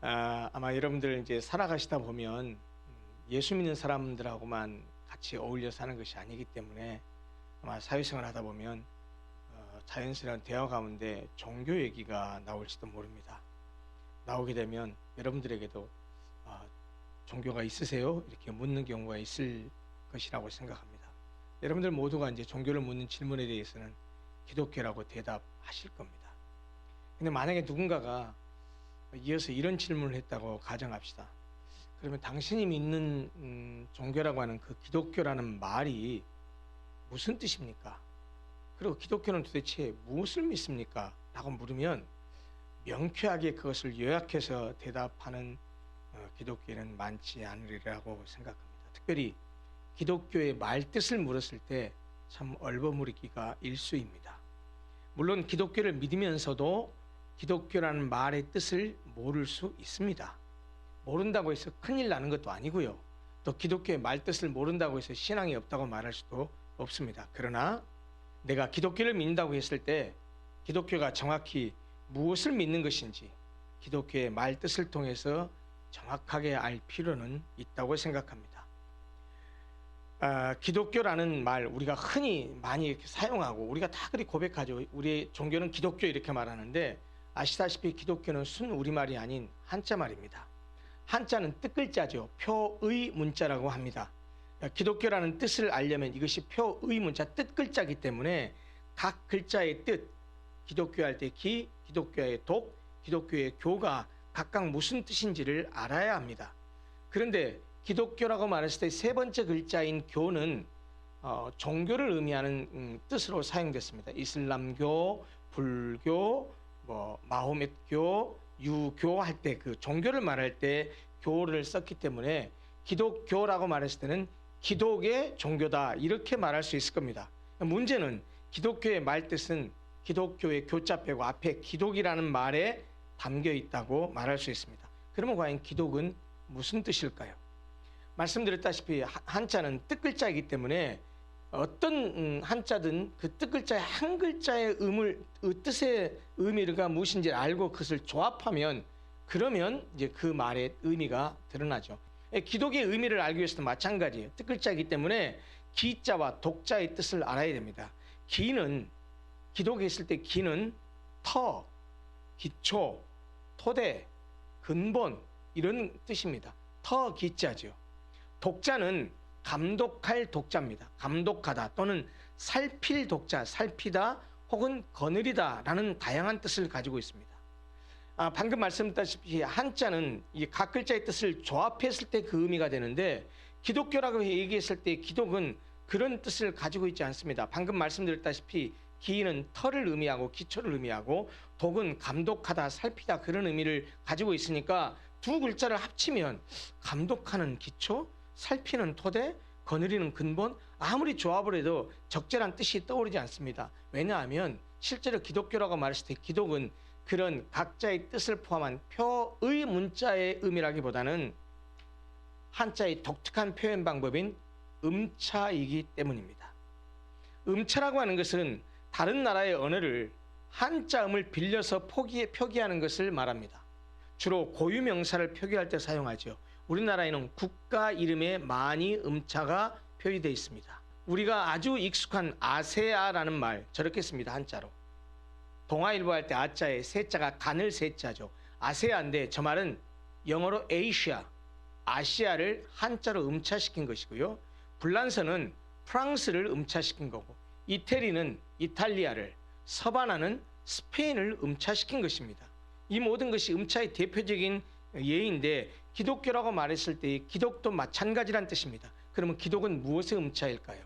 아마 여러분들 이제 살아가시다 보면 예수 믿는 사람들하고만 같이 어울려 사는 것이 아니기 때문에 아마 사회생활 하다 보면 자연스러운 대화 가운데 종교 얘기가 나올지도 모릅니다. 나오게 되면 여러분들에게도 종교가 있으세요? 이렇게 묻는 경우가 있을 것이라고 생각합니다. 여러분들 모두가 이제 종교를 묻는 질문에 대해서는 기독교라고 대답하실 겁니다. 근데 만약에 누군가가 이어서 이런 질문을 했다고 가정합시다. 그러면 당신이 믿는 종교라고 하는 그 기독교라는 말이 무슨 뜻입니까? 그리고 기독교는 도대체 무엇을 믿습니까? 라고 물으면 명쾌하게 그것을 요약해서 대답하는 기독교인은 많지 않으리라고 생각합니다. 특별히 기독교의 말뜻을 물었을 때 참 얼버무리기가 일쑤입니다. 물론 기독교를 믿으면서도 기독교라는 말의 뜻을 모를 수 있습니다. 모른다고 해서 큰일 나는 것도 아니고요. 또 기독교의 말뜻을 모른다고 해서 신앙이 없다고 말할 수도 없습니다. 그러나 내가 기독교를 믿는다고 했을 때 기독교가 정확히 무엇을 믿는 것인지 기독교의 말뜻을 통해서 정확하게 알 필요는 있다고 생각합니다. 기독교라는 말 우리가 흔히 많이 이렇게 사용하고 우리가 다 그리 고백하죠. 우리의 종교는 기독교 이렇게 말하는데 아시다시피 기독교는 순 우리말이 아닌 한자 말입니다. 한자는 뜻글자죠. 표의 문자라고 합니다. 기독교라는 뜻을 알려면 이것이 표의 문자 뜻글자이기 때문에 각 글자의 뜻, 기독교 할 때 기, 기독교의 독, 기독교의 교가 각각 무슨 뜻인지를 알아야 합니다. 그런데 기독교라고 말했을 때 세 번째 글자인 교는 종교를 의미하는 뜻으로 사용됐습니다. 이슬람교, 불교, 마호멧교, 유교 할 때 그 종교를 말할 때 교를 썼기 때문에 기독교라고 말했을 때는 기독의 종교다 이렇게 말할 수 있을 겁니다. 문제는 기독교의 말뜻은 기독교의 교자 빼고 앞에 기독이라는 말에 담겨 있다고 말할 수 있습니다. 그러면 과연 기독은 무슨 뜻일까요? 말씀드렸다시피 한자는 뜻글자이기 때문에 어떤 한자든 그 뜻글자의 한 글자의 뜻의 의미가 무엇인지 알고 그것을 조합하면 그러면 이제 그 말의 의미가 드러나죠. 기독의 의미를 알기 위해서도 마찬가지예요. 뜻글자이기 때문에 기자와 독자의 뜻을 알아야 됩니다. 기는 기독에 있을 때 기는 터, 기초, 토대, 근본 이런 뜻입니다. 터 기자죠. 독자는 감독할 독자입니다. 감독하다 또는 살필 독자, 살피다 혹은 거느리다 라는 다양한 뜻을 가지고 있습니다. 방금 말씀드렸다시피 한자는 이 각 글자의 뜻을 조합했을 때 그 의미가 되는데 기독교라고 얘기했을 때 기독은 그런 뜻을 가지고 있지 않습니다. 방금 말씀드렸다시피 기는 터를 의미하고 기초를 의미하고 독은 감독하다, 살피다 그런 의미를 가지고 있으니까 두 글자를 합치면 감독하는 기초, 살피는 토대, 거느리는 근본 아무리 조합을 해도 적절한 뜻이 떠오르지 않습니다. 왜냐하면 실제로 기독교라고 말했을 때 기독은 그런 각자의 뜻을 포함한 표의 문자의 의미라기보다는 한자의 독특한 표현 방법인 음차이기 때문입니다. 음차라고 하는 것은 다른 나라의 언어를 한자음을 빌려서 표기하는 것을 말합니다. 주로 고유명사를 표기할 때 사용하죠. 우리나라에는 국가 이름에 많이 음차가 표기되어 있습니다. 우리가 아주 익숙한 아세아라는 말 저렇게 씁니다. 한자로. 동아일보 할 때 아자에 세자가 가늘 세자죠. 아세아인데 저 말은 영어로 아시아를 한자로 음차시킨 것이고요. 불란서는 프랑스를 음차시킨 거고 이태리는 이탈리아를, 서바나는 스페인을 음차시킨 것입니다. 이 모든 것이 음차의 대표적인 예인데 기독교라고 말했을 때 기독도 마찬가지란 뜻입니다. 그러면 기독은 무엇의 음차일까요?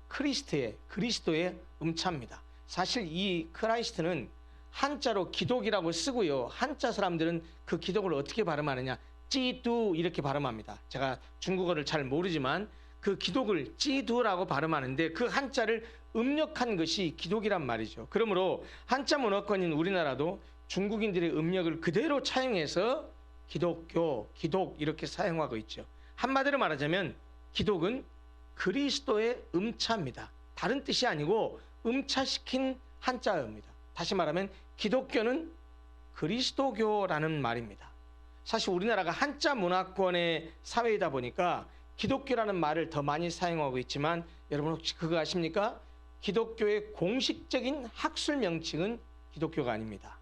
그리스도의 음차입니다. 사실 이 크라이스트는 한자로 기독이라고 쓰고요. 한자 사람들은 그 기독을 어떻게 발음하느냐? 찌두 이렇게 발음합니다. 제가 중국어를 잘 모르지만 그 기독을 찌두라고 발음하는데 그 한자를 음력한 것이 기독이란 말이죠. 그러므로 한자 문화권인 우리나라도 중국인들의 음력을 그대로 차용해서 기독교, 기독 이렇게 사용하고 있죠. 한마디로 말하자면 기독은 그리스도의 음차입니다. 다른 뜻이 아니고 음차시킨 한자어입니다. 다시 말하면 기독교는 그리스도교라는 말입니다. 사실 우리나라가 한자 문화권의 사회이다 보니까 기독교라는 말을 더 많이 사용하고 있지만 여러분 혹시 그거 아십니까? 기독교의 공식적인 학술 명칭은 기독교가 아닙니다.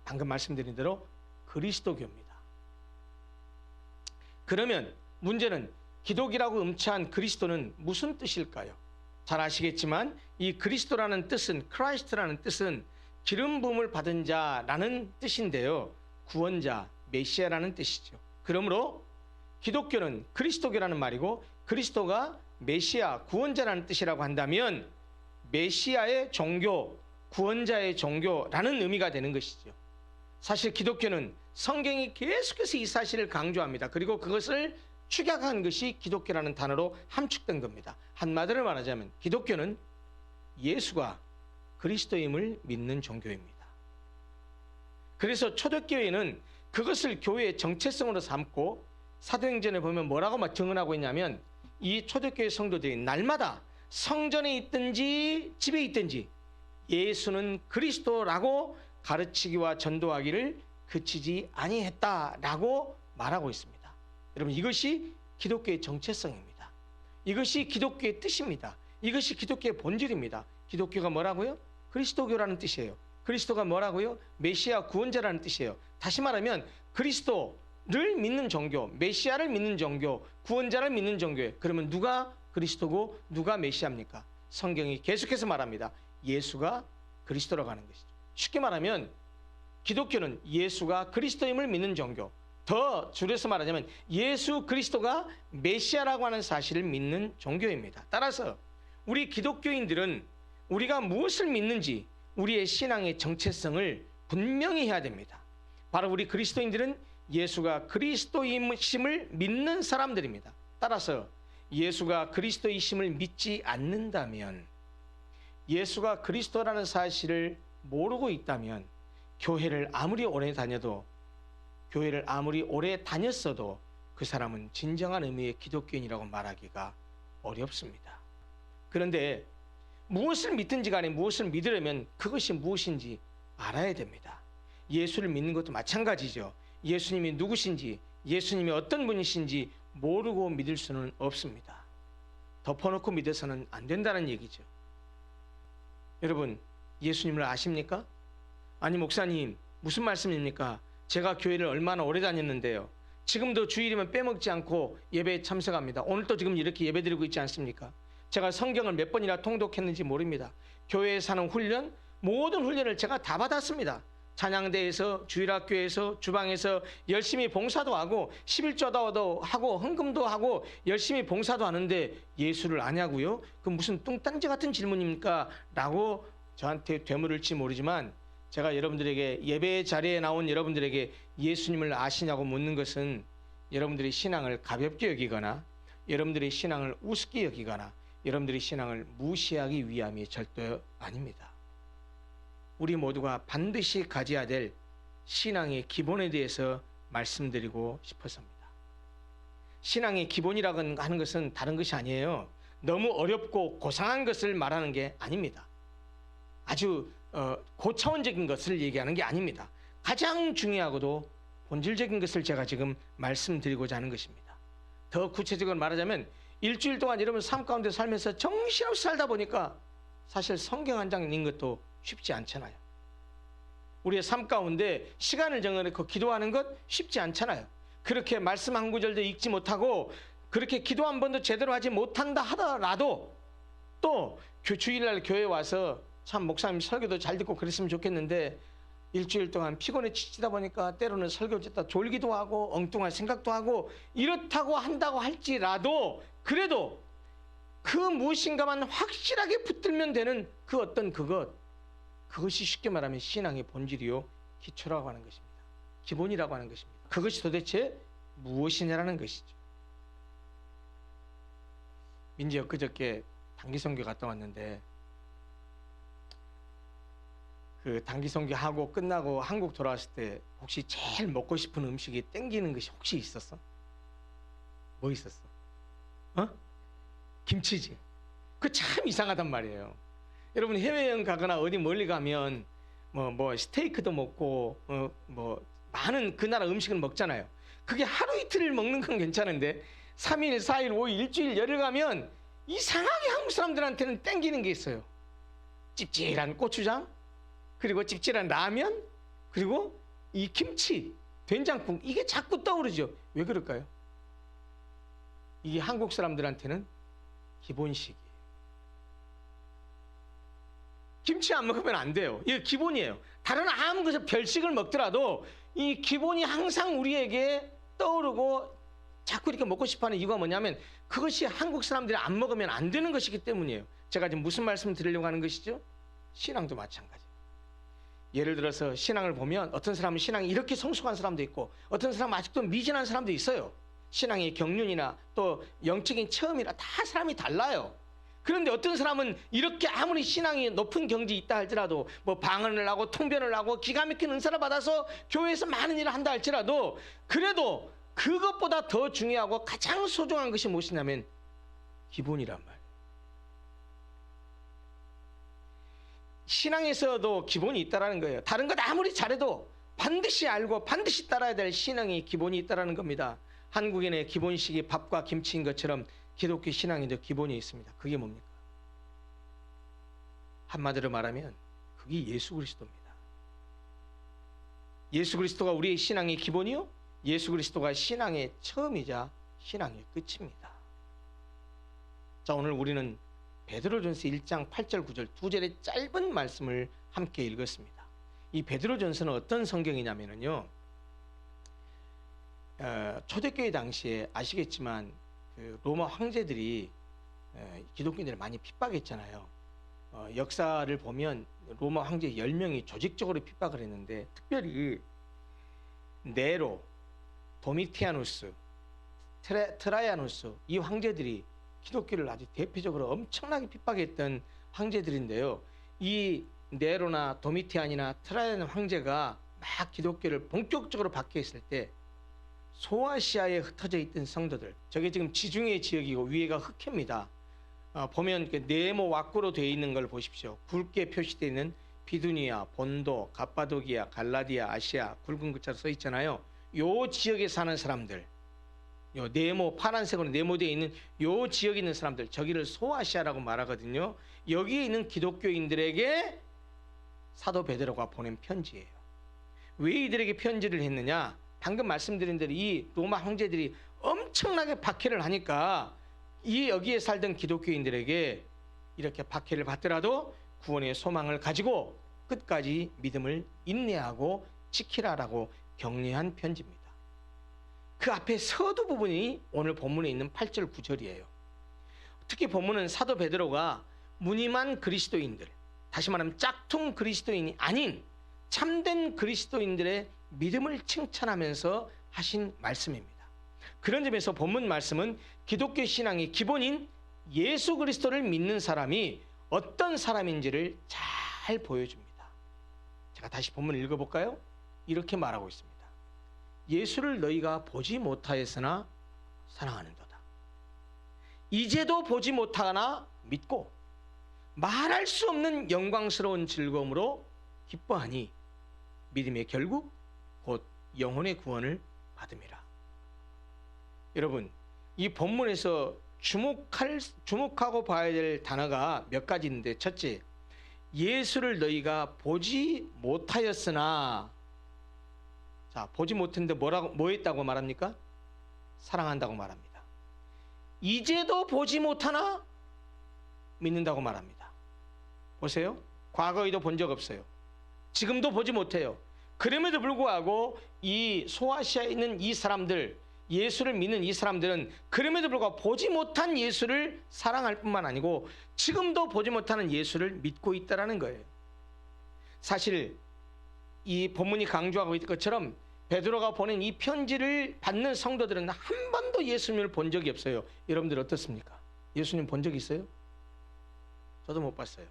방금 말씀드린 대로 그리스도교입니다. 그러면 문제는 기독이라고 음치한 그리스도는 무슨 뜻일까요? 잘 아시겠지만 이 그리스도라는 뜻은, 크라이스트라는 뜻은 기름 부음을 받은 자라는 뜻인데요. 구원자, 메시아라는 뜻이죠. 그러므로 기독교는 그리스도교라는 말이고 그리스도가 메시아, 구원자라는 뜻이라고 한다면 메시아의 종교, 구원자의 종교라는 의미가 되는 것이죠. 사실 기독교는 성경이 계속해서 이 사실을 강조합니다. 그리고 그것을 축약한 것이 기독교라는 단어로 함축된 겁니다. 한마디로 말하자면 기독교는 예수가 그리스도임을 믿는 종교입니다. 그래서 초대교회는 그것을 교회의 정체성으로 삼고 사도행전에 보면 뭐라고 증언하고 있냐면 이 초대교회 성도들이 날마다 성전에 있든지 집에 있든지 예수는 그리스도라고 가르치기와 전도하기를 그치지 아니했다라고 말하고 있습니다. 여러분 이것이 기독교의 정체성입니다. 이것이 기독교의 뜻입니다. 이것이 기독교의 본질입니다. 기독교가 뭐라고요? 그리스도교라는 뜻이에요. 그리스도가 뭐라고요? 메시아 구원자라는 뜻이에요. 다시 말하면 그리스도를 믿는 종교, 메시아를 믿는 종교, 구원자를 믿는 종교예요. 그러면 누가 그리스도고 누가 메시아입니까? 성경이 계속해서 말합니다. 예수가 그리스도라고 하는 것이죠. 쉽게 말하면 기독교는 예수가 그리스도임을 믿는 종교, 더 줄여서 말하자면 예수 그리스도가 메시아라고 하는 사실을 믿는 종교입니다. 따라서 우리 기독교인들은 우리가 무엇을 믿는지 우리의 신앙의 정체성을 분명히 해야 됩니다. 바로 우리 그리스도인들은 예수가 그리스도이심을 믿는 사람들입니다. 따라서 예수가 그리스도이심을 믿지 않는다면, 예수가 그리스도라는 사실을 모르고 있다면 교회를 아무리 오래 다녔어도 그 사람은 진정한 의미의 기독교인이라고 말하기가 어렵습니다. 그런데 무엇을 믿든지 간에 무엇을 믿으려면 그것이 무엇인지 알아야 됩니다. 예수를 믿는 것도 마찬가지죠. 예수님이 누구신지, 예수님이 어떤 분이신지 모르고 믿을 수는 없습니다. 덮어놓고 믿어서는 안 된다는 얘기죠. 여러분, 예수님을 아십니까? 아니 목사님, 무슨 말씀입니까? 제가 교회를 얼마나 오래 다녔는데요. 지금도 주일이면 빼먹지 않고 예배에 참석합니다. 오늘도 지금 이렇게 예배드리고 있지 않습니까? 제가 성경을 몇 번이나 통독했는지 모릅니다. 교회에 사는 훈련, 모든 훈련을 제가 다 받았습니다. 찬양대에서, 주일학교에서, 주방에서 열심히 봉사도 하고 11조도 하고 헌금도 하고 열심히 봉사도 하는데 예수를 아냐고요? 그 무슨 뚱딴지 같은 질문입니까? 라고 저한테 되물을지 모르지만 제가 여러분들에게, 예배 자리에 나온 여러분들에게 예수님을 아시냐고 묻는 것은 여러분들의 신앙을 가볍게 여기거나 여러분들의 신앙을 우습게 여기거나 여러분들의 신앙을 무시하기 위함이 절대 아닙니다. 우리 모두가 반드시 가져야 될 신앙의 기본에 대해서 말씀드리고 싶어서입니다. 신앙의 기본이라고 하는 것은 다른 것이 아니에요. 너무 어렵고 고상한 것을 말하는 게 아닙니다. 아주 고차원적인 것을 얘기하는 게 아닙니다. 가장 중요하고도 본질적인 것을 제가 지금 말씀드리고자 하는 것입니다. 더 구체적으로 말하자면 일주일 동안 여러분 삶 가운데 살면서 정신없이 살다 보니까 사실 성경 한 장 읽는 것도 쉽지 않잖아요. 우리의 삶 가운데 시간을 정해놓고 기도하는 것 쉽지 않잖아요. 그렇게 말씀 한 구절도 읽지 못하고 그렇게 기도 한 번도 제대로 하지 못한다 하더라도 또 주일날 교회 와서 참 목사님 설교도 잘 듣고 그랬으면 좋겠는데 일주일 동안 피곤에 지치다 보니까 때로는 설교 듣다 졸기도 하고 엉뚱한 생각도 하고 이렇다고 한다고 할지라도 그래도 그 무엇인가만 확실하게 붙들면 되는 그 어떤 그것이 쉽게 말하면 신앙의 본질이요 기초라고 하는 것입니다. 기본이라고 하는 것입니다. 그것이 도대체 무엇이냐라는 것이죠. 민지 엊그저께 단기 선교 갔다 왔는데 그 단기 선교하고 끝나고 한국 돌아왔을 때 혹시 제일 먹고 싶은 음식이 땡기는 것이 혹시 있었어? 뭐 있었어? 김치지. 그 참 이상하단 말이에요. 여러분 해외여행 가거나 어디 멀리 가면 뭐 스테이크도 먹고 뭐 많은 그 나라 음식을 먹잖아요. 그게 하루 이틀 먹는 건 괜찮은데 3일, 4일, 5일, 일주일, 열흘 가면 이상하게 한국 사람들한테는 땡기는 게 있어요. 찝찝한 고추장, 그리고 찝찝한 라면, 그리고 이 김치, 된장국, 이게 자꾸 떠오르죠. 왜 그럴까요? 이게 한국 사람들한테는 기본식이에요. 김치 안 먹으면 안 돼요. 이게 기본이에요. 다른 아무 것을 별식을 먹더라도 이 기본이 항상 우리에게 떠오르고 자꾸 이렇게 먹고 싶어하는 이유가 뭐냐면 그것이 한국 사람들이 안 먹으면 안 되는 것이기 때문이에요. 제가 지금 무슨 말씀을 드리려고 하는 것이죠? 신앙도 마찬가지. 예를 들어서 신앙을 보면 어떤 사람은 신앙이 이렇게 성숙한 사람도 있고 어떤 사람은 아직도 미진한 사람도 있어요. 신앙의 경륜이나 또 영적인 체험이나 다 사람이 달라요. 그런데 어떤 사람은 이렇게 아무리 신앙이 높은 경지에 있다 할지라도 뭐 방언을 하고 통변을 하고 기가 막힌 은사를 받아서 교회에서 많은 일을 한다 할지라도 그래도 그것보다 더 중요하고 가장 소중한 것이 무엇이냐면 기본이란 말이에요. 신앙에서도 기본이 있다는 거예요. 다른 것 아무리 잘해도 반드시 알고 반드시 따라야 될 신앙의 기본이 있다는 겁니다. 한국인의 기본식이 밥과 김치인 것처럼 기독교 신앙에도 기본이 있습니다. 그게 뭡니까? 한마디로 말하면 그게 예수 그리스도입니다. 예수 그리스도가 우리의 신앙의 기본이요, 예수 그리스도가 신앙의 처음이자 신앙의 끝입니다. 자, 오늘 우리는 베드로전서 1장 8절 9절 두 절의 짧은 말씀을 함께 읽었습니다. 이 베드로전서는 어떤 성경이냐면요, 초대교회 당시에 아시겠지만 그 로마 황제들이 기독교인들을 많이 핍박했잖아요. 역사를 보면 로마 황제 10명이 조직적으로 핍박을 했는데 특별히 네로, 도미티아누스, 트라이아누스 이 황제들이 기독교를 아주 대표적으로 엄청나게 핍박했던 황제들인데요. 이 네로나 도미티안이나 트라이안 황제가 막 기독교를 본격적으로 박해했을 때 소아시아에 흩어져 있던 성도들, 저게 지금 지중해 지역이고 위에가 흑해입니다. 보면 그 네모 왁구로 되어 있는 걸 보십시오. 굵게 표시되어 있는 비두니아, 본도, 갑바도기아, 갈라디아, 아시아 굵은 글자로 써 있잖아요. 요 지역에 사는 사람들, 요 네모 파란색으로 네모되어 있는 요 지역에 있는 사람들, 저기를 소아시아라고 말하거든요. 여기에 있는 기독교인들에게 사도 베드로가 보낸 편지예요. 왜 이들에게 편지를 했느냐? 방금 말씀드린 대로 이 로마 황제들이 엄청나게 박해를 하니까 이 여기에 살던 기독교인들에게 이렇게 박해를 받더라도 구원의 소망을 가지고 끝까지 믿음을 인내하고 지키라라고 격려한 편지입니다. 그 앞에 서두 부분이 오늘 본문에 있는 8절 9절이에요. 특히 본문은 사도 베드로가 무늬만 그리스도인들, 다시 말하면 짝퉁 그리스도인이 아닌 참된 그리스도인들의 믿음을 칭찬하면서 하신 말씀입니다. 그런 점에서 본문 말씀은 기독교 신앙의 기본인 예수 그리스도를 믿는 사람이 어떤 사람인지를 잘 보여줍니다. 제가 다시 본문 읽어볼까요? 이렇게 말하고 있습니다. 예수를 너희가 보지 못하였으나 사랑하는도다. 이제도 보지 못하나 믿고 말할 수 없는 영광스러운 즐거움으로 기뻐하니 믿음의 결국 곧 영혼의 구원을 받음이라. 여러분, 이 본문에서 주목하고 봐야 될 단어가 몇 가지 있는데, 첫째, 예수를 너희가 보지 못하였으나. 자, 보지 못했는데 뭐 했다고 말합니까? 사랑한다고 말합니다. 이제도 보지 못하나 믿는다고 말합니다. 보세요. 과거에도 본 적 없어요. 지금도 보지 못해요. 그럼에도 불구하고 이 소아시아에 있는 이 사람들, 예수를 믿는 이 사람들은 그럼에도 불구하고 보지 못한 예수를 사랑할 뿐만 아니고 지금도 보지 못하는 예수를 믿고 있다는 거예요. 사실 이 본문이 강조하고 있는 것처럼 베드로가 보낸 이 편지를 받는 성도들은 한 번도 예수님을 본 적이 없어요. 여러분들 어떻습니까? 예수님 본 적 있어요? 저도 못 봤어요.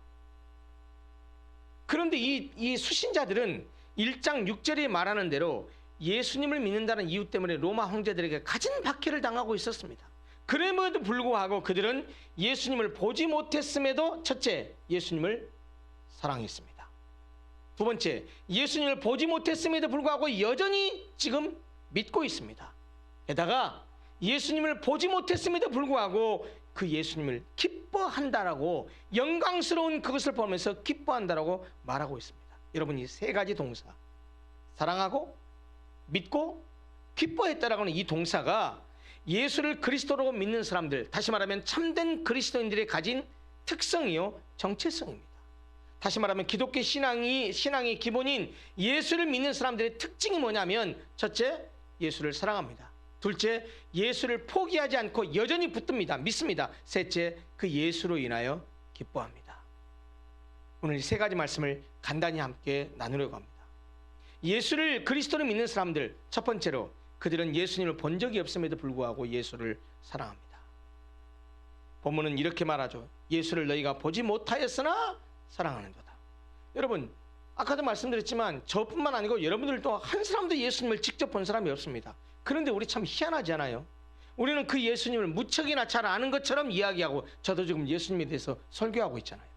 그런데 이 수신자들은 1장 6절에 말하는 대로 예수님을 믿는다는 이유 때문에 로마 황제들에게 갖은 박해를 당하고 있었습니다. 그럼에도 불구하고 그들은 예수님을 보지 못했음에도 첫째, 예수님을 사랑했습니다. 두 번째, 예수님을 보지 못했음에도 불구하고 여전히 지금 믿고 있습니다. 게다가 예수님을 보지 못했음에도 불구하고 그 예수님을 기뻐한다라고, 영광스러운 그것을 보면서 기뻐한다라고 말하고 있습니다. 여러분, 이 세 가지 동사, 사랑하고 믿고 기뻐했다라고 하는 이 동사가 예수를 그리스도로 믿는 사람들, 다시 말하면 참된 그리스도인들이 가진 특성이요 정체성입니다. 다시 말하면 기독교 신앙의 기본인 예수를 믿는 사람들의 특징이 뭐냐면, 첫째, 예수를 사랑합니다. 둘째, 예수를 포기하지 않고 여전히 붙듭니다. 믿습니다. 셋째, 그 예수로 인하여 기뻐합니다. 오늘 이 세 가지 말씀을 간단히 함께 나누려고 합니다. 예수를 그리스도로 믿는 사람들, 첫 번째로 그들은 예수님을 본 적이 없음에도 불구하고 예수를 사랑합니다. 본문은 이렇게 말하죠. 예수를 너희가 보지 못하였으나 사랑하는도다. 여러분, 아까도 말씀드렸지만 저뿐만 아니고 여러분들도 한 사람도 예수님을 직접 본 사람이 없습니다. 그런데 우리 참 희한하지 않아요? 우리는 그 예수님을 무척이나 잘 아는 것처럼 이야기하고, 저도 지금 예수님에 대해서 설교하고 있잖아요.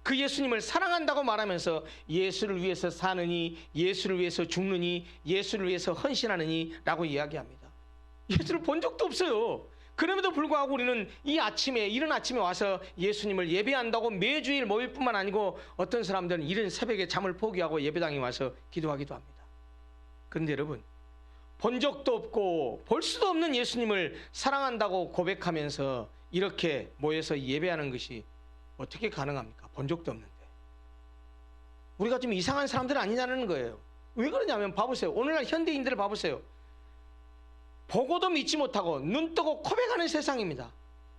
그 예수님을 사랑한다고 말하면서 예수를 위해서 사느니, 예수를 위해서 죽느니, 예수를 위해서 헌신하느니 라고 이야기합니다. 예수를 본 적도 없어요. 그럼에도 불구하고 우리는 이른 아침에 와서 예수님을 예배한다고 매주일 모일 뿐만 아니고, 어떤 사람들은 이른 새벽에 잠을 포기하고 예배당에 와서 기도하기도 합니다. 그런데 여러분, 본 적도 없고 볼 수도 없는 예수님을 사랑한다고 고백하면서 이렇게 모여서 예배하는 것이 어떻게 가능합니까? 본 적도 없는데. 우리가 좀 이상한 사람들 아니냐는 거예요. 왜 그러냐면, 봐보세요. 오늘날 현대인들을 봐보세요. 보고도 믿지 못하고 눈 뜨고 고백하는 세상입니다.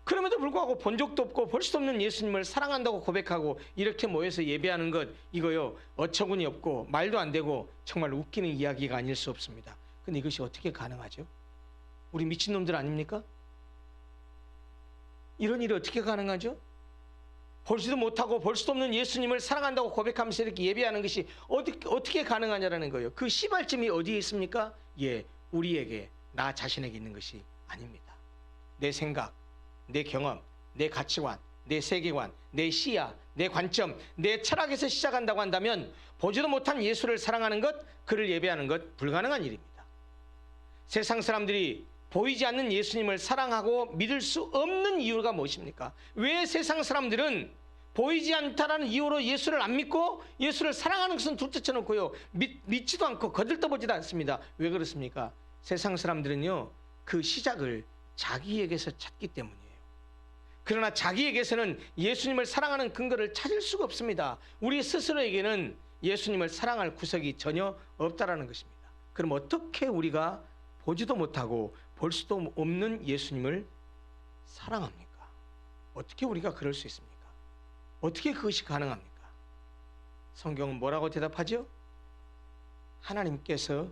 그럼에도 불구하고 본 적도 없고 볼 수도 없는 예수님을 사랑한다고 고백하고 이렇게 모여서 예배하는 것, 이거요, 어처구니 없고 말도 안 되고 정말 웃기는 이야기가 아닐 수 없습니다. 근데 이것이 어떻게 가능하죠? 우리 미친놈들 아닙니까? 이런 일이 어떻게 가능하죠? 볼지도 못하고 볼 수도 없는 예수님을 사랑한다고 고백하면서 이렇게 예배하는 것이 어떻게 가능하냐라는 거예요. 그 시발점이 어디에 있습니까? 예, 우리에게, 나 자신에게 있는 것이 아닙니다. 내 생각, 내 경험, 내 가치관, 내 세계관, 내 시야, 내 관점, 내 철학에서 시작한다고 한다면 보지도 못한 예수를 사랑하는 것, 그를 예배하는 것, 불가능한 일입니다. 세상 사람들이 보이지 않는 예수님을 사랑하고 믿을 수 없는 이유가 무엇입니까? 왜 세상 사람들은 보이지 않다라는 이유로 예수를 안 믿고 예수를 사랑하는 것은 둘째 쳐놓고요, 믿지도 않고 거들떠보지도 않습니다. 왜 그렇습니까? 세상 사람들은요, 그 시작을 자기에게서 찾기 때문이에요. 그러나 자기에게서는 예수님을 사랑하는 근거를 찾을 수가 없습니다. 우리 스스로에게는 예수님을 사랑할 구석이 전혀 없다라는 것입니다. 그럼 어떻게 우리가 보지도 못하고 볼 수도 없는 예수님을 사랑합니까? 어떻게 우리가 그럴 수 있습니까? 어떻게 그것이 가능합니까? 성경은 뭐라고 대답하죠? 하나님께서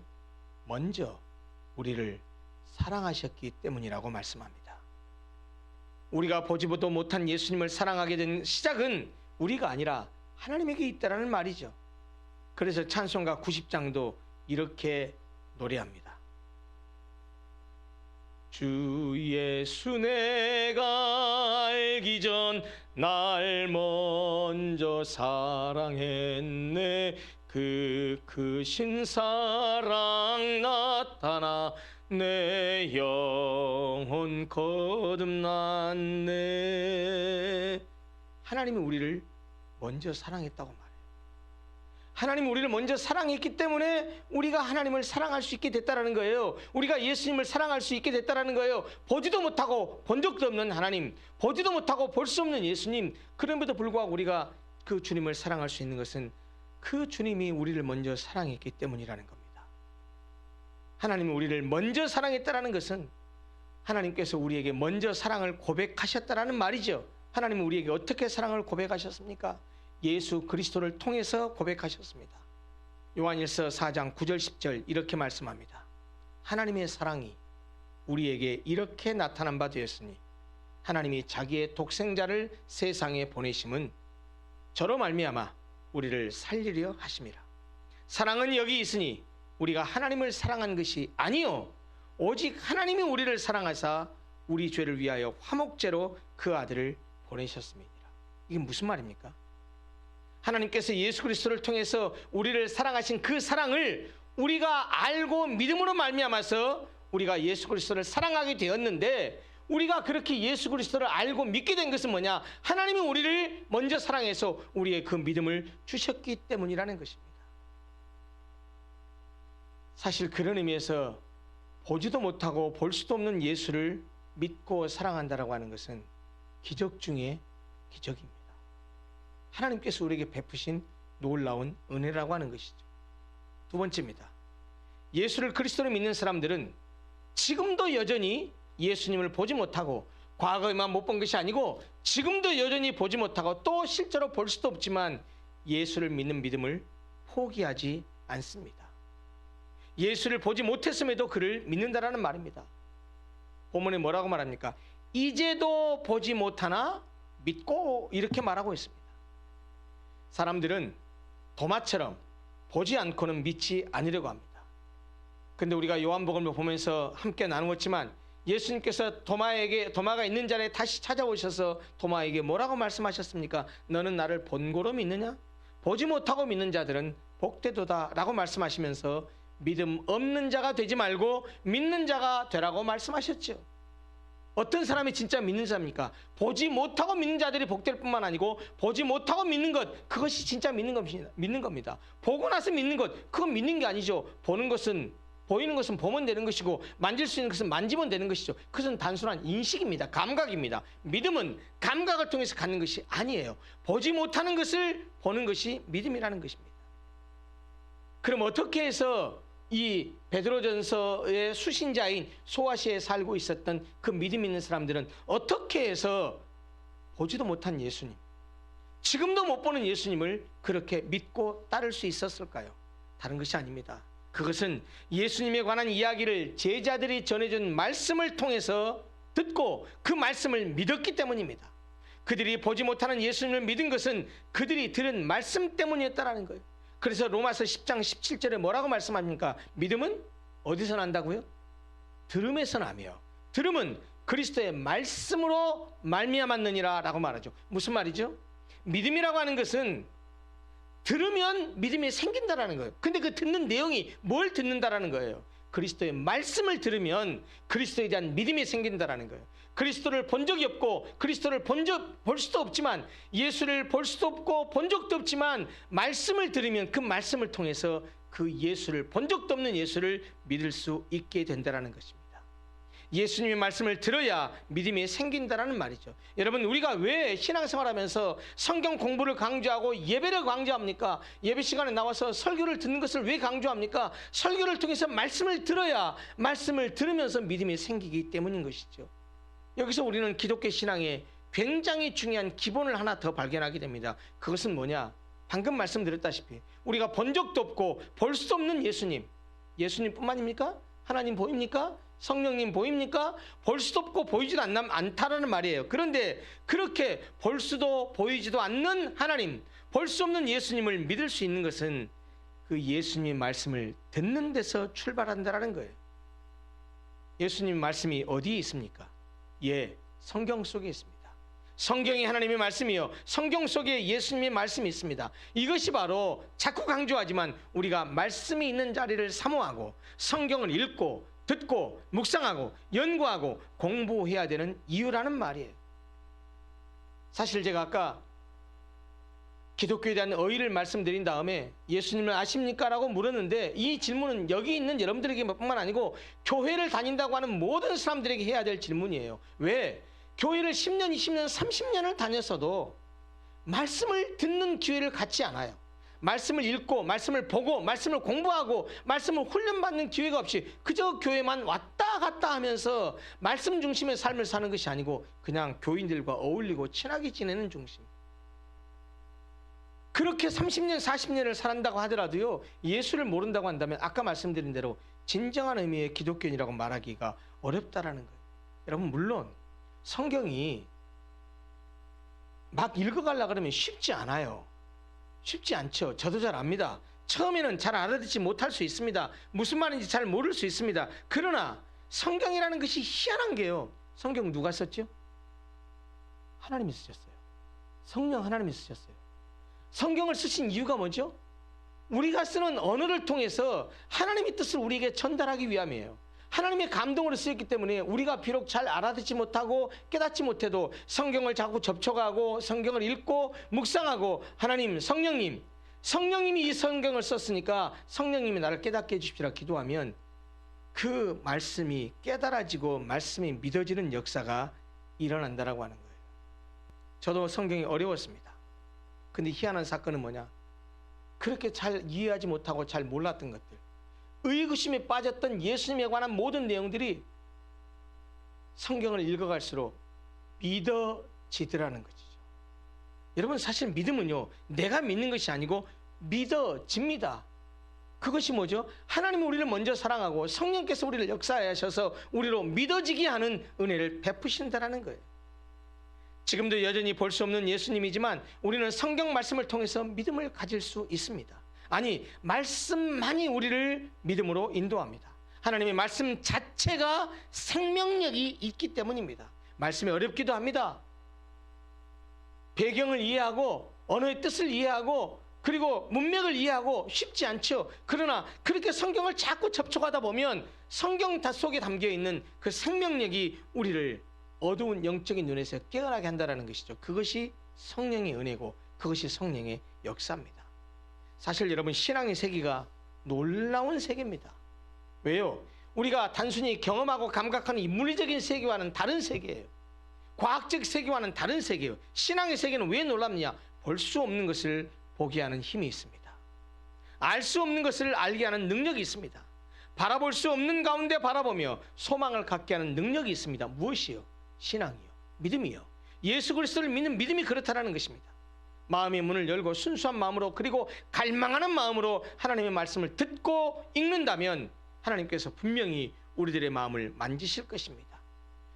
먼저 우리를 사랑하셨기 때문이라고 말씀합니다. 우리가 보지도 못한 예수님을 사랑하게 된 시작은 우리가 아니라 하나님에게 있다라는 말이죠. 그래서 찬송가 90장도 이렇게 노래합니다. 주 예수 내가 알기 전 날 먼저 사랑했네. 그 크신 사랑 나타나 내 영혼 거듭났네. 하나님이 우리를 먼저 사랑했다고 말해요. 하나님이 우리를 먼저 사랑했기 때문에 우리가 하나님을 사랑할 수 있게 됐다는 거예요. 우리가 예수님을 사랑할 수 있게 됐다는 거예요. 보지도 못하고 본 적도 없는 하나님, 보지도 못하고 볼 수 없는 예수님, 그럼에도 불구하고 우리가 그 주님을 사랑할 수 있는 것은 그 주님이 우리를 먼저 사랑했기 때문이라는 겁니다. 하나님이 우리를 먼저 사랑했다는 것은 하나님께서 우리에게 먼저 사랑을 고백하셨다는 말이죠. 하나님은 우리에게 어떻게 사랑을 고백하셨습니까? 예수 그리스도를 통해서 고백하셨습니다. 요한일서 4장 9절 10절 이렇게 말씀합니다. 하나님의 사랑이 우리에게 이렇게 나타난 바 되었으니 하나님이 자기의 독생자를 세상에 보내심은 저로 말미암아 우리를 살리려 하심이라. 사랑은 여기 있으니 우리가 하나님을 사랑한 것이 아니요 오직 하나님이 우리를 사랑하사 우리 죄를 위하여 화목제로 그 아들을 보내셨습니다. 이게 무슨 말입니까? 하나님께서 예수 그리스도를 통해서 우리를 사랑하신 그 사랑을 우리가 알고 믿음으로 말미암아서 우리가 예수 그리스도를 사랑하게 되었는데, 우리가 그렇게 예수 그리스도를 알고 믿게 된 것은 뭐냐? 하나님이 우리를 먼저 사랑해서 우리의 그 믿음을 주셨기 때문이라는 것입니다. 사실 그런 의미에서 보지도 못하고 볼 수도 없는 예수를 믿고 사랑한다라고 하는 것은 기적 중에 기적입니다. 하나님께서 우리에게 베푸신 놀라운 은혜라고 하는 것이죠. 두 번째입니다. 예수를 그리스도로 믿는 사람들은 지금도 여전히 예수님을 보지 못하고, 과거에만 못 본 것이 아니고 지금도 여전히 보지 못하고 또 실제로 볼 수도 없지만 예수를 믿는 믿음을 포기하지 않습니다. 예수를 보지 못했음에도 그를 믿는다라는 말입니다. 본문에 뭐라고 말합니까? 이제도 보지 못하나 믿고, 이렇게 말하고 있습니다. 사람들은 도마처럼 보지 않고는 믿지 않으려고 합니다. 근데 우리가 요한복음을 보면서 함께 나누었지만, 예수님께서 도마가 있는 자리에 다시 찾아오셔서 도마에게 뭐라고 말씀하셨습니까? 너는 나를 본고로 믿느냐? 보지 못하고 믿는 자들은 복되도다 라고 말씀하시면서 믿음 없는 자가 되지 말고 믿는 자가 되라고 말씀하셨죠. 어떤 사람이 진짜 믿는 자입니까? 보지 못하고 믿는 자들이 복될 뿐만 아니고, 보지 못하고 믿는 것, 그것이 진짜 믿는 겁니다. 보고 나서 믿는 것, 그건 믿는 게 아니죠. 보이는 것은 보면 되는 것이고, 만질 수 있는 것은 만지면 되는 것이죠. 그것은 단순한 인식입니다. 감각입니다. 믿음은 감각을 통해서 갖는 것이 아니에요. 보지 못하는 것을 보는 것이 믿음이라는 것입니다. 그럼 어떻게 해서 이 베드로전서의 수신자인 소아시아에 살고 있었던 그 믿음 있는 사람들은 어떻게 해서 보지도 못한 예수님, 지금도 못 보는 예수님을 그렇게 믿고 따를 수 있었을까요? 다른 것이 아닙니다. 그것은 예수님에 관한 이야기를 제자들이 전해준 말씀을 통해서 듣고 그 말씀을 믿었기 때문입니다. 그들이 보지 못하는 예수님을 믿은 것은 그들이 들은 말씀 때문이었다는 거예요. 그래서 로마서 10장 17절에 뭐라고 말씀합니까? 믿음은 어디서 난다고요? 들음에서 나며, 들음은 그리스도의 말씀으로 말미암았느니라 라고 말하죠. 무슨 말이죠? 믿음이라고 하는 것은 들으면 믿음이 생긴다라는 거예요. 근데 그 듣는 내용이 뭘 듣는다라는 거예요? 그리스도의 말씀을 들으면 그리스도에 대한 믿음이 생긴다라는 거예요. 그리스도를 본 적이 없고, 그리스도를 볼 수도 없지만, 예수를 볼 수도 없고 본 적도 없지만 말씀을 들으면 그 말씀을 통해서 그 예수를, 본 적도 없는 예수를 믿을 수 있게 된다라는 것입니다. 예수님의 말씀을 들어야 믿음이 생긴다라는 말이죠. 여러분, 우리가 왜 신앙생활하면서 성경 공부를 강조하고 예배를 강조합니까? 예배 시간에 나와서 설교를 듣는 것을 왜 강조합니까? 설교를 통해서 말씀을 들어야, 말씀을 들으면서 믿음이 생기기 때문인 것이죠. 여기서 우리는 기독교 신앙에 굉장히 중요한 기본을 하나 더 발견하게 됩니다. 그것은 뭐냐? 방금 말씀드렸다시피 우리가 본 적도 없고 볼 수 없는 예수님, 예수님뿐만입니까? 하나님 보입니까? 성령님 보입니까? 볼 수도 없고 보이지도 않다라는 말이에요. 그런데 그렇게 볼 수도 보이지도 않는 하나님, 볼 수 없는 예수님을 믿을 수 있는 것은 그 예수님의 말씀을 듣는 데서 출발한다라는 거예요. 예수님 말씀이 어디에 있습니까? 예, 성경 속에 있습니다. 성경이 하나님의 말씀이요, 성경 속에 예수님의 말씀이 있습니다. 이것이 바로 자꾸 강조하지만 우리가 말씀이 있는 자리를 사모하고 성경을 읽고 듣고 묵상하고 연구하고 공부해야 되는 이유라는 말이에요. 사실 제가 아까 기독교에 대한 의의를 말씀드린 다음에 예수님을 아십니까? 라고 물었는데, 이 질문은 여기 있는 여러분들에게 뿐만 아니고 교회를 다닌다고 하는 모든 사람들에게 해야 될 질문이에요. 왜? 교회를 10년, 20년, 30년을 다녔어도 말씀을 듣는 기회를 갖지 않아요. 말씀을 읽고 말씀을 보고 말씀을 공부하고 말씀을 훈련받는 기회가 없이 그저 교회만 왔다 갔다 하면서 말씀 중심의 삶을 사는 것이 아니고 그냥 교인들과 어울리고 친하게 지내는 중심. 그렇게 30년, 40년을 살았다고 하더라도요, 예수를 모른다고 한다면 아까 말씀드린 대로 진정한 의미의 기독교인이라고 말하기가 어렵다라는 거예요. 여러분, 물론 성경이 막 읽어가려고 그러면 쉽지 않아요. 쉽지 않죠. 저도 잘 압니다. 처음에는 잘 알아듣지 못할 수 있습니다. 무슨 말인지 잘 모를 수 있습니다. 그러나 성경이라는 것이 희한한 게요, 성경 누가 썼죠? 하나님이 쓰셨어요. 성령 하나님이 쓰셨어요. 성경을 쓰신 이유가 뭐죠? 우리가 쓰는 언어를 통해서 하나님의 뜻을 우리에게 전달하기 위함이에요. 하나님의 감동으로 쓰였기 때문에 우리가 비록 잘 알아듣지 못하고 깨닫지 못해도 성경을 자꾸 접촉하고 성경을 읽고 묵상하고 하나님, 성령님이 이 성경을 썼으니까 성령님이 나를 깨닫게 해주십시오 기도하면 그 말씀이 깨달아지고 말씀이 믿어지는 역사가 일어난다라고 하는 거예요. 저도 성경이 어려웠습니다. 근데 희한한 사건은 뭐냐? 그렇게 잘 이해하지 못하고 잘 몰랐던 것들, 의구심에 빠졌던 예수님에 관한 모든 내용들이 성경을 읽어갈수록 믿어지더라는 것이죠. 여러분, 사실 믿음은요, 내가 믿는 것이 아니고 믿어집니다. 그것이 뭐죠? 하나님은 우리를 먼저 사랑하고 성령께서 우리를 역사하셔서 우리로 믿어지게 하는 은혜를 베푸신다라는 거예요. 지금도 여전히 볼 수 없는 예수님이지만 우리는 성경 말씀을 통해서 믿음을 가질 수 있습니다. 아니, 말씀만이 우리를 믿음으로 인도합니다. 하나님의 말씀 자체가 생명력이 있기 때문입니다. 말씀이 어렵기도 합니다. 배경을 이해하고 언어의 뜻을 이해하고 그리고 문맥을 이해하고 쉽지 않죠. 그러나 그렇게 성경을 자꾸 접촉하다 보면 성경 속에 담겨있는 그 생명력이 우리를 어두운 영적인 눈에서 깨어나게 한다는 것이죠. 그것이 성령의 은혜고 그것이 성령의 역사입니다. 사실 여러분, 신앙의 세계가 놀라운 세계입니다. 왜요? 우리가 단순히 경험하고 감각하는 이 물리적인 세계와는 다른 세계예요. 과학적 세계와는 다른 세계예요. 신앙의 세계는 왜 놀랍느냐? 볼 수 없는 것을 보게 하는 힘이 있습니다. 알 수 없는 것을 알게 하는 능력이 있습니다. 바라볼 수 없는 가운데 바라보며 소망을 갖게 하는 능력이 있습니다. 무엇이요? 신앙이요, 믿음이요. 예수 그리스도를 믿는 믿음이 그렇다라는 것입니다. 마음의 문을 열고 순수한 마음으로 그리고 갈망하는 마음으로 하나님의 말씀을 듣고 읽는다면 하나님께서 분명히 우리들의 마음을 만지실 것입니다.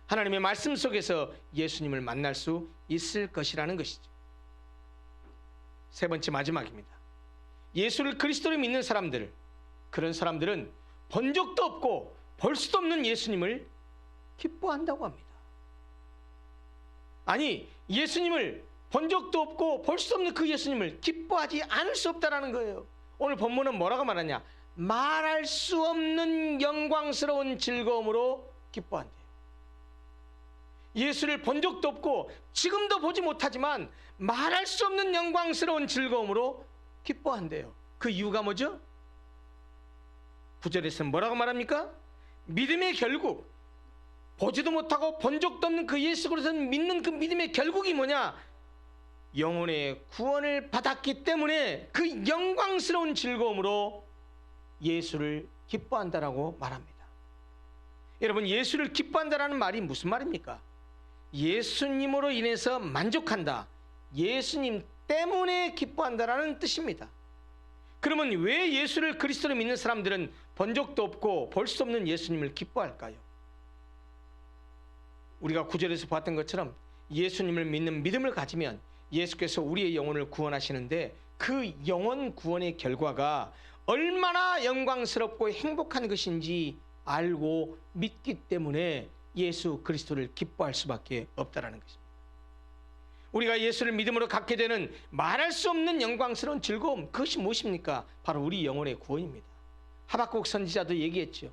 하나님의 말씀 속에서 예수님을 만날 수 있을 것이라는 것이죠. 세 번째, 마지막입니다. 예수를 그리스도로 믿는 사람들, 그런 사람들은 본 적도 없고 볼 수도 없는 예수님을 기뻐한다고 합니다. 아니, 예수님을 본 적도 없고 볼 수 없는 그 예수님을 기뻐하지 않을 수 없다라는 거예요. 오늘 본문은 뭐라고 말하냐? 말할 수 없는 영광스러운 즐거움으로 기뻐한대요. 예수를 본 적도 없고 지금도 보지 못하지만 말할 수 없는 영광스러운 즐거움으로 기뻐한대요. 그 이유가 뭐죠? 9절에서는 뭐라고 말합니까? 믿음의 결국, 보지도 못하고 본 적도 없는 그 예수 그리스도를 믿는 그 믿음의 결국이 뭐냐? 영혼의 구원을 받았기 때문에 그 영광스러운 즐거움으로 예수를 기뻐한다라고 말합니다. 여러분, 예수를 기뻐한다라는 말이 무슨 말입니까? 예수님으로 인해서 만족한다, 예수님 때문에 기뻐한다라는 뜻입니다. 그러면 왜 예수를 그리스도로 믿는 사람들은 본 적도 없고 볼 수 없는 예수님을 기뻐할까요? 우리가 9절에서 봤던 것처럼 예수님을 믿는 믿음을 가지면 예수께서 우리의 영혼을 구원하시는데 그 영혼 구원의 결과가 얼마나 영광스럽고 행복한 것인지 알고 믿기 때문에 예수 그리스도를 기뻐할 수밖에 없다라는 것입니다. 우리가 예수를 믿음으로 갖게 되는 말할 수 없는 영광스러운 즐거움, 그것이 무엇입니까? 바로 우리 영혼의 구원입니다. 하박국 선지자도 얘기했죠.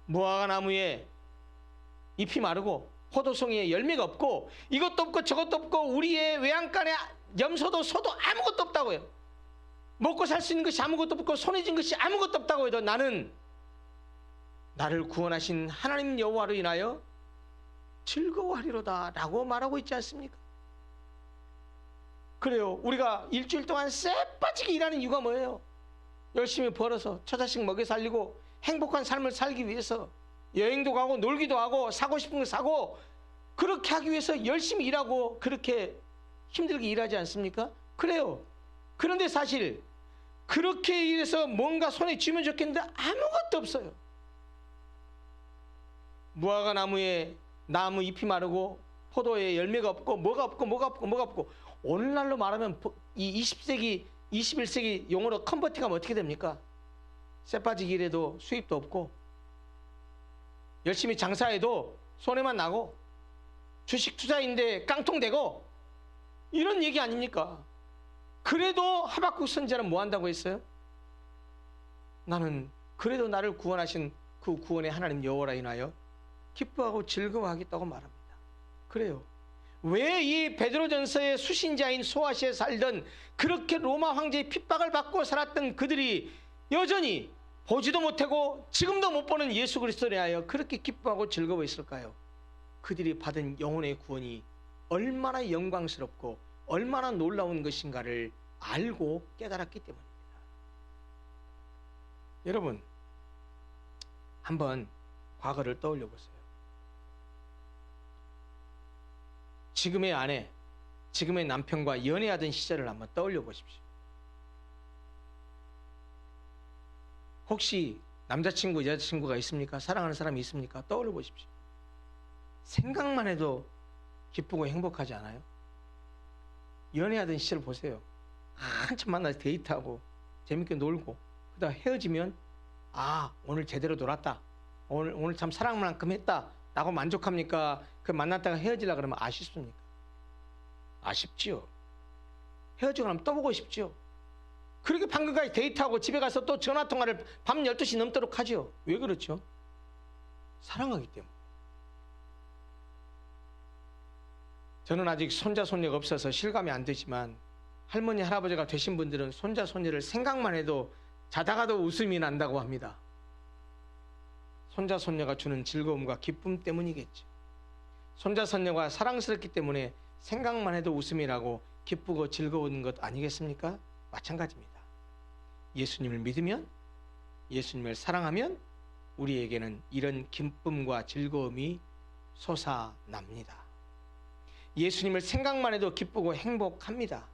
무화과 나무에 잎이 마르고 포도송이에 열매가 없고 이것도 없고 저것도 없고 우리의 외양간에 염소도 소도 아무것도 없다고요. 먹고 살 수 있는 것이 아무것도 없고 손에 쥔 것이 아무것도 없다고 해도 나는 나를 구원하신 하나님 여호와로 인하여 즐거워하리로다 라고 말하고 있지 않습니까? 그래요. 우리가 일주일 동안 쎄빠지게 일하는 이유가 뭐예요? 열심히 벌어서 처자식 먹여 살리고 행복한 삶을 살기 위해서 여행도 가고 놀기도 하고 사고 싶은 거 사고 그렇게 하기 위해서 열심히 일하고 그렇게 힘들게 일하지 않습니까? 그래요. 그런데 사실 그렇게 일해서 뭔가 손에 쥐면 좋겠는데 아무것도 없어요. 무화과 나무에 나무 잎이 마르고 포도에 열매가 없고 뭐가 없고 오늘날로 말하면 이 20세기 21세기 용어로 컨버팅하면 어떻게 됩니까? 쇠빠지기 일해도 수입도 없고 열심히 장사해도 손해만 나고 주식 투자인데 깡통되고 이런 얘기 아닙니까? 그래도 하박국 선지자는 뭐 한다고 했어요? 나는 그래도 나를 구원하신 그 구원의 하나님 여호와라 인하여 기뻐하고 즐거워하겠다고 말합니다. 그래요. 왜 이 베드로전서의 수신자인 소아시에 살던 그렇게 로마 황제의 핍박을 받고 살았던 그들이 여전히 보지도 못하고 지금도 못 보는 예수 그리스도에 대하여 그렇게 기뻐하고 즐거워했을까요? 그들이 받은 영혼의 구원이 얼마나 영광스럽고 얼마나 놀라운 것인가를 알고 깨달았기 때문입니다. 여러분, 한번 과거를 떠올려 보세요. 지금의 아내, 지금의 남편과 연애하던 시절을 한번 떠올려 보십시오. 혹시 남자친구, 여자친구가 있습니까? 사랑하는 사람이 있습니까? 떠올려 보십시오. 생각만 해도 기쁘고 행복하지 않아요? 연애하던 시절 보세요. 한참 만나서 데이트하고 재밌게 놀고 그러다 헤어지면 오늘 제대로 놀았다. 오늘 참 사랑만큼 했다. 라고 만족합니까? 그 만났다가 헤어지려고 그러면 아쉽습니까? 아쉽지요. 헤어지고 나면 또 보고 싶지요. 그렇게 방금까지 데이트하고 집에 가서 또 전화통화를 밤 12시 넘도록 하죠. 왜 그렇죠? 사랑하기 때문에. 저는 아직 손자 손녀가 없어서 실감이 안 되지만 할머니 할아버지가 되신 분들은 손자 손녀를 생각만 해도 자다가도 웃음이 난다고 합니다. 손자 손녀가 주는 즐거움과 기쁨 때문이겠죠. 손자 손녀가 사랑스럽기 때문에 생각만 해도 웃음이 나고 기쁘고 즐거운 것 아니겠습니까? 마찬가지입니다. 예수님을 믿으면, 예수님을 사랑하면 우리에게는 이런 기쁨과 즐거움이 솟아납니다. 예수님을 생각만 해도 기쁘고 행복합니다.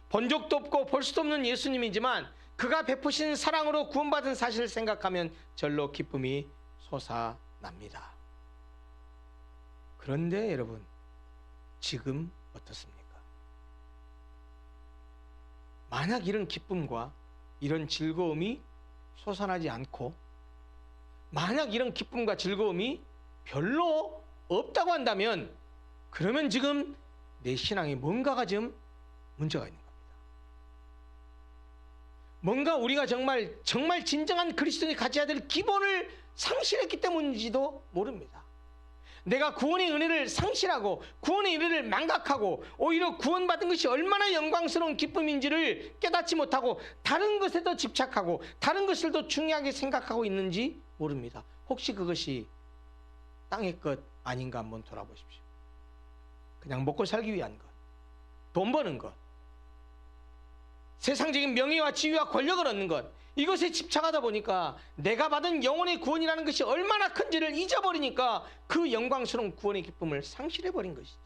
본 적도 없고 볼 수도 없는 예수님이지만 그가 베푸신 사랑으로 구원받은 사실을 생각하면 절로 기쁨이 솟아납니다. 그런데 여러분, 지금 어떻습니까? 만약 이런 기쁨과 이런 즐거움이 솟아나지 않고 만약 이런 기쁨과 즐거움이 별로 없다고 한다면 그러면 지금 내 신앙에 뭔가가 좀 문제가 있는 겁니다. 뭔가 우리가 정말 진정한 그리스도인이 가져야 될 기본을 상실했기 때문인지도 모릅니다. 내가 구원의 은혜를 상실하고 구원의 은혜를 망각하고 오히려 구원받은 것이 얼마나 영광스러운 기쁨인지를 깨닫지 못하고 다른 것에 더 집착하고 다른 것을 더 중요하게 생각하고 있는지 모릅니다. 혹시 그것이 땅의 것 아닌가 한번 돌아보십시오. 그냥 먹고 살기 위한 것, 돈 버는 것, 세상적인 명예와 지위와 권력을 얻는 것, 이것에 집착하다 보니까 내가 받은 영혼의 구원이라는 것이 얼마나 큰지를 잊어버리니까 그 영광스러운 구원의 기쁨을 상실해버린 것이죠.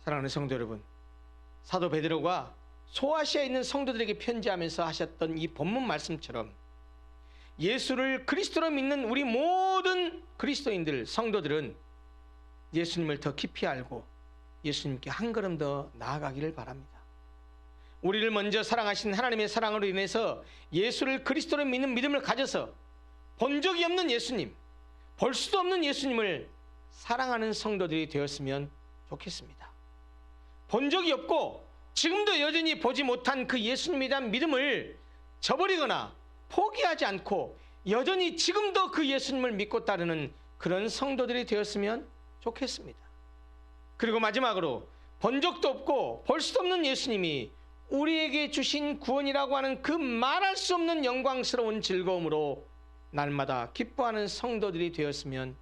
사랑하는 성도 여러분, 사도 베드로가 소아시아에 있는 성도들에게 편지하면서 하셨던 이 본문 말씀처럼 예수를 그리스도로 믿는 우리 모든 그리스도인들, 성도들은 예수님을 더 깊이 알고 예수님께 한 걸음 더 나아가기를 바랍니다. 우리를 먼저 사랑하신 하나님의 사랑으로 인해서 예수를 그리스도로 믿는 믿음을 가져서 본 적이 없는 예수님, 볼 수도 없는 예수님을 사랑하는 성도들이 되었으면 좋겠습니다. 본 적이 없고 지금도 여전히 보지 못한 그 예수님에 대한 믿음을 저버리거나 포기하지 않고 여전히 지금도 그 예수님을 믿고 따르는 그런 성도들이 되었으면 좋겠습니다. 그리고 마지막으로 본 적도 없고 볼 수도 없는 예수님이 우리에게 주신 구원이라고 하는 그 말할 수 없는 영광스러운 즐거움으로 날마다 기뻐하는 성도들이 되었으면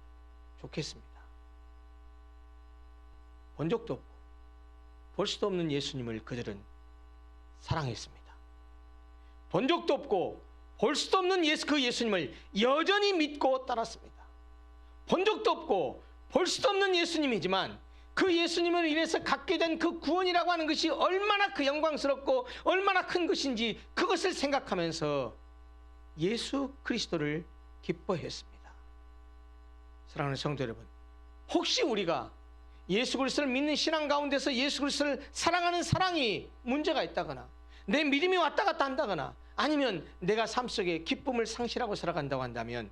좋겠습니다. 본 적도 없고 볼 수도 없는 예수님을 그들은 사랑했습니다. 본 적도 없고 볼 수도 없는 그 예수님을 여전히 믿고 따랐습니다. 본 적도 없고 볼 수도 없는 예수님이지만 그 예수님을 인해서 갖게 된 그 구원이라고 하는 것이 얼마나 그 영광스럽고 얼마나 큰 것인지 그것을 생각하면서 예수 그리스도를 기뻐했습니다. 사랑하는 성도 여러분, 혹시 우리가 예수 그리스도를 믿는 신앙 가운데서 예수 그리스도를 사랑하는 사랑이 문제가 있다거나 내 믿음이 왔다 갔다 한다거나 아니면 내가 삶 속에 기쁨을 상실하고 살아간다고 한다면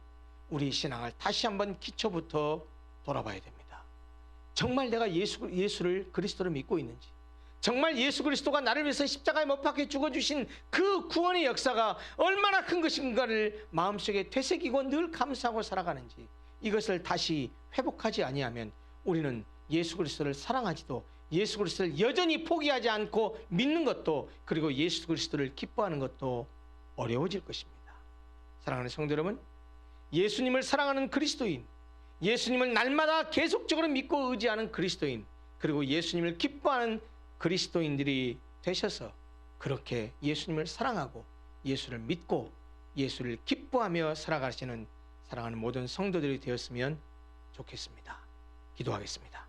우리 신앙을 다시 한번 기초부터 돌아봐야 됩니다. 정말 내가 예수를 그리스도를 믿고 있는지, 정말 예수 그리스도가 나를 위해서 십자가에 못 박혀 죽어주신 그 구원의 역사가 얼마나 큰 것인가를 마음속에 되새기고 늘 감사하고 살아가는지, 이것을 다시 회복하지 아니하면 우리는 예수 그리스도를 사랑하지도, 예수 그리스도를 여전히 포기하지 않고 믿는 것도, 그리고 예수 그리스도를 기뻐하는 것도 어려워질 것입니다. 사랑하는 성도 여러분, 예수님을 사랑하는 그리스도인, 예수님을 날마다 계속적으로 믿고 의지하는 그리스도인, 그리고 예수님을 기뻐하는 그리스도인들이 되셔서 그렇게 예수님을 사랑하고 예수를 믿고 예수를 기뻐하며 살아가시는 사랑하는 모든 성도들이 되었으면 좋겠습니다. 기도하겠습니다.